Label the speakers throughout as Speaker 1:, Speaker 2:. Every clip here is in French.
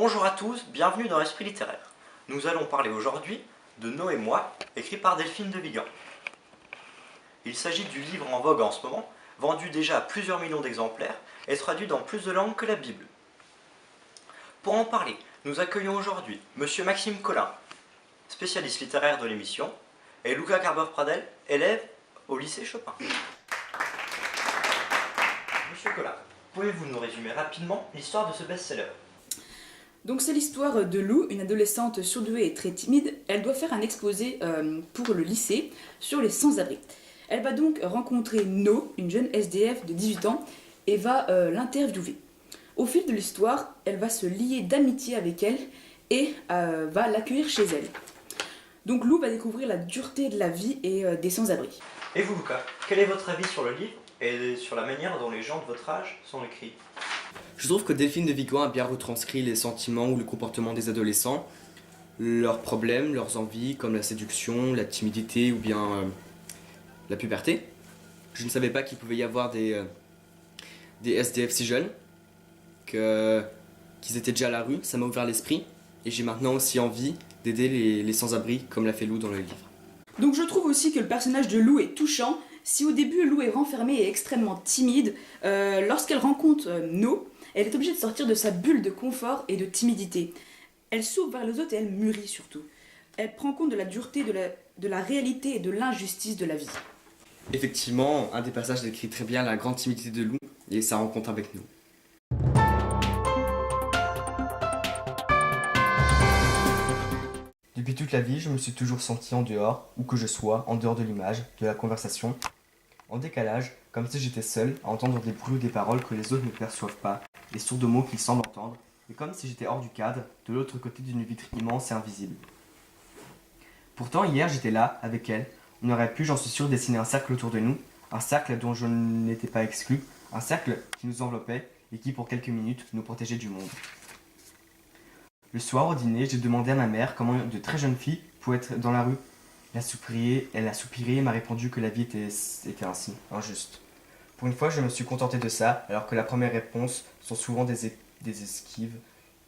Speaker 1: Bonjour à tous, bienvenue dans l'Esprit littéraire. Nous allons parler aujourd'hui de Nos et moi, écrit par Delphine de Vigan. Il s'agit du livre en vogue en ce moment, vendu déjà à plusieurs millions d'exemplaires et traduit dans plus de langues que la Bible. Pour en parler, nous accueillons aujourd'hui Monsieur Maxime Collin, spécialiste littéraire de l'émission, et Luca Garber-Pradel, élève au lycée Chopin. Monsieur Collin, pouvez-vous nous résumer rapidement l'histoire de ce best-seller ?
Speaker 2: Donc c'est l'histoire de Lou, une adolescente surdouée et très timide. Elle doit faire un exposé pour le lycée sur les sans-abri. Elle va donc rencontrer No, une jeune SDF de 18 ans, et va l'interviewer. Au fil de l'histoire, elle va se lier d'amitié avec elle et va l'accueillir chez elle. Donc Lou va découvrir la dureté de la vie et des sans-abri.
Speaker 1: Et vous, Luca, quel est votre avis sur le livre et sur la manière dont les gens de votre âge sont écrits ?
Speaker 3: Je trouve que Delphine de Vigan a bien retranscrit les sentiments ou le comportement des adolescents, leurs problèmes, leurs envies, comme la séduction, la timidité ou bien la puberté. Je ne savais pas qu'il pouvait y avoir des SDF si jeunes, qu'ils étaient déjà à la rue, ça m'a ouvert l'esprit, et j'ai maintenant aussi envie d'aider les sans-abri comme l'a fait Lou dans le livre.
Speaker 2: Donc je trouve aussi que le personnage de Lou est touchant. Si au début Lou est renfermée et extrêmement timide, lorsqu'elle rencontre No, elle est obligée de sortir de sa bulle de confort et de timidité. Elle s'ouvre vers les autres et elle mûrit surtout. Elle prend compte de la dureté, de la réalité et de l'injustice de la vie.
Speaker 3: Effectivement, un des passages décrit très bien la grande timidité de Lou et sa rencontre avec nous.
Speaker 4: Depuis toute la vie, je me suis toujours senti en dehors, où que je sois, en dehors de l'image, de la conversation, en décalage, comme si j'étais seul à entendre des bruits ou des paroles que les autres ne perçoivent pas, des sourds de mots qu'ils semblent entendre, et comme si j'étais hors du cadre, de l'autre côté d'une vitre immense et invisible. Pourtant, hier, j'étais là, avec elle. On aurait pu, j'en suis sûr, dessiner un cercle autour de nous, un cercle dont je n'étais pas exclu, un cercle qui nous enveloppait et qui, pour quelques minutes, nous protégeait du monde. Le soir, au dîner, j'ai demandé à ma mère comment de très jeunes filles pouvaient être dans la rue. Elle a soupiré et m'a répondu que la vie était ainsi, injuste. Pour une fois, je me suis contenté de ça, alors que la première réponse sont souvent des esquives.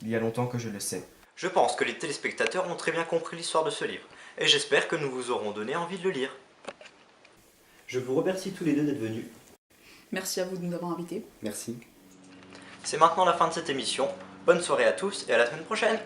Speaker 4: Il y a longtemps que je le sais.
Speaker 1: Je pense que les téléspectateurs ont très bien compris l'histoire de ce livre, et j'espère que nous vous aurons donné envie de le lire. Je vous remercie tous les deux d'être venus.
Speaker 2: Merci à vous de nous avoir invités.
Speaker 3: Merci.
Speaker 1: C'est maintenant la fin de cette émission. Bonne soirée à tous et à la semaine prochaine.